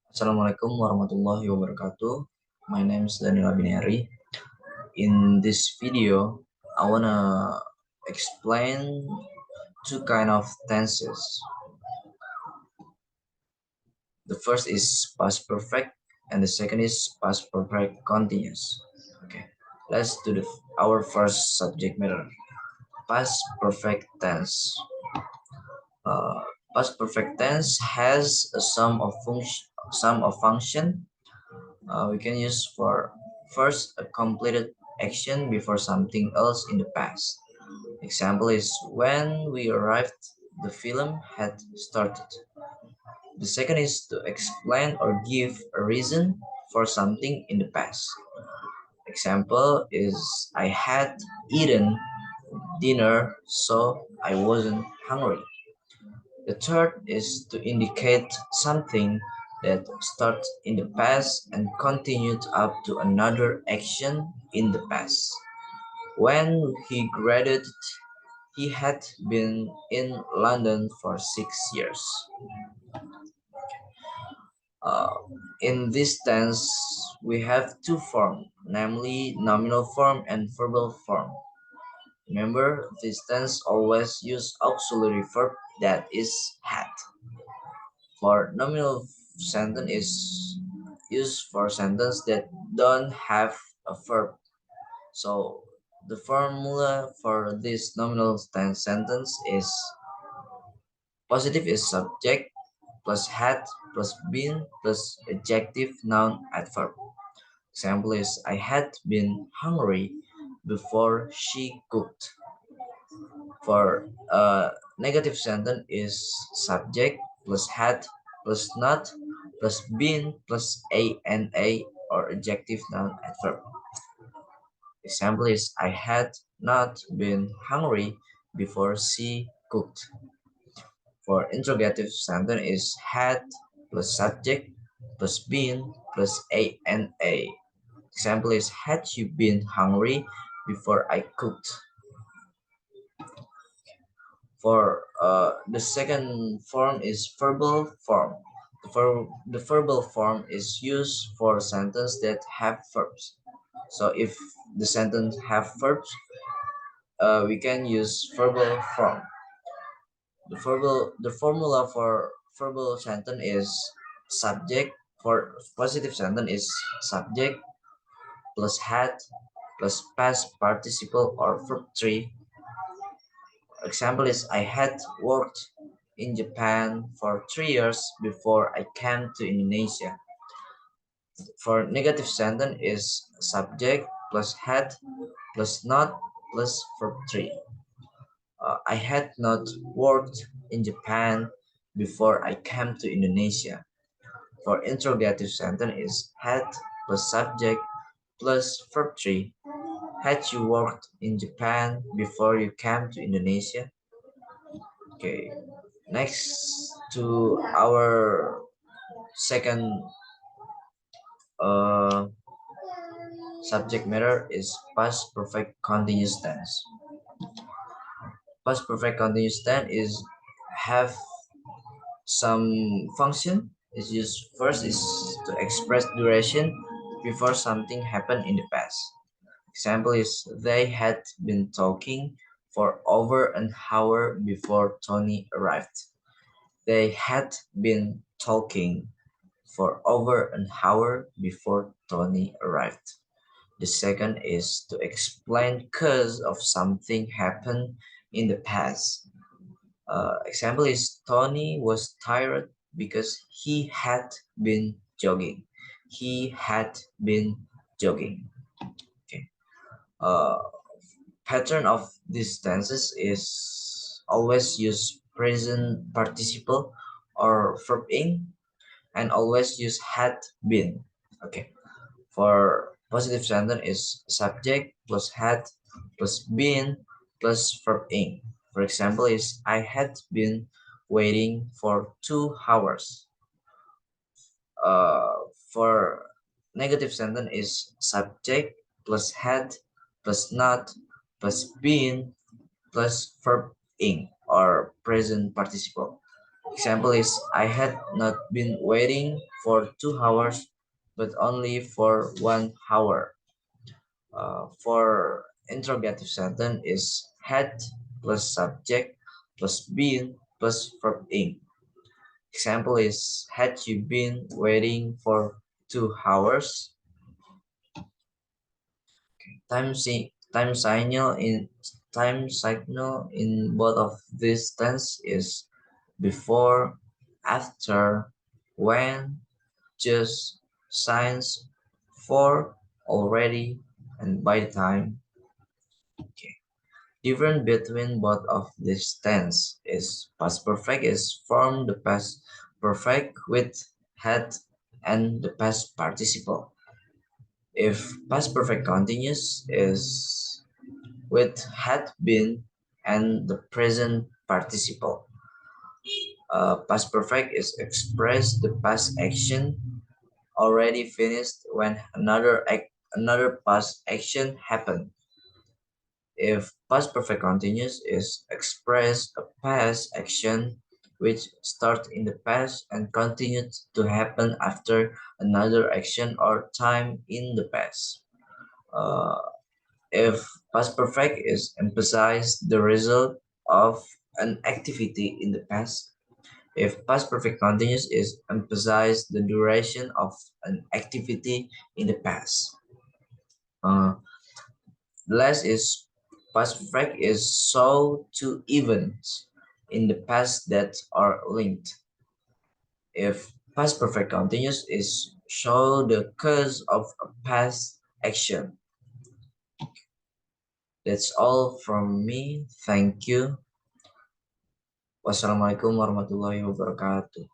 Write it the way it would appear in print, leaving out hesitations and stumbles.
Assalamualaikum warahmatullahi wabarakatuh. My name is Abineri. In this video, I wanna explain two kind of tenses. The first is past perfect, and the second is past perfect continuous. Okay, let's do our first subject matter. Past perfect tense. Uh, Past perfect tense has a sum of function we can use for first a completed action before something else in the past. Example is when we arrived, the film had started. The second is to explain or give a reason for something in the past. Example is I had eaten dinner, so I wasn't hungry. The third is to indicate something that started in the past and continued up to another action in the past. When he graduated, he had been in London for 6 years. Uh, in this tense, we have two forms, namely nominal form and verbal form. Remember, this tense always use auxiliary verb that is had. For nominal sentence is used for sentence that don't have a verb. So the formula for this nominal sentence is positive is subject plus had plus been plus adjective noun adverb. Example is I had been hungry before she cooked. For negative sentence is subject plus had plus not plus been plus a or adjective noun adverb. Example is I had not been hungry before she cooked. For interrogative sentence is had plus subject plus been plus a. Example is had you been hungry before I cooked. For the second form is verbal form. The verbal form is used for sentence that have verbs. So if the sentence have verbs, we can use verbal form. The formula for verbal sentence is subject. For positive sentence is subject plus had plus past participle or verb 3. Example is I had worked in Japan for 3 years before I came to Indonesia. For negative sentence is subject plus had plus not plus verb 3. I had not worked in Japan before I came to Indonesia. For interrogative sentence is had plus subject plus verb 3. Had you worked in Japan before you came to Indonesia? Okay, next to our second uh, subject matter is past perfect continuous tense. Past perfect continuous tense is have some function. Is used first is to express duration before something happened in the past. Example is they had been talking for over an hour before Tony arrived. They had been talking for over an hour before Tony arrived. The second is to explain cause of something happened in the past. Example is Tony was tired because he had been jogging. He had been jogging. Okay. Uh, Pattern of these tenses is always use present participle or verb ing and always use had been. Okay. For positive sentence is subject plus had plus been plus verb ing. For example is I had been waiting for 2 hours. For negative sentence is subject plus had plus not plus been plus verb ing or present participle. Example is I had not been waiting for 2 hours, but only for 1 hour. For interrogative sentence is had plus subject plus been plus verb ing. Example is had you been waiting for 2 hours? Time signal in both of these tense is before, after, when, just, since, for, already, and by the time. Okay. Difference between both of these tense is past perfect is from the past perfect with had and the past participle. If past perfect continuous is with had been and the present participle. Past perfect is express the past action already finished when another past action happened. If past perfect continuous is express a past action which starts in the past and continues to happen after another action or time in the past. Uh, if past perfect is emphasize the result of an activity in the past. If past perfect continuous is emphasize the duration of an activity in the past. Uh, last is past perfect is show two events in the past that are linked. If past perfect continuous is show the cause of a past action. That's all from me. Thank you. Wassalamualaikum warahmatullahi wabarakatuh.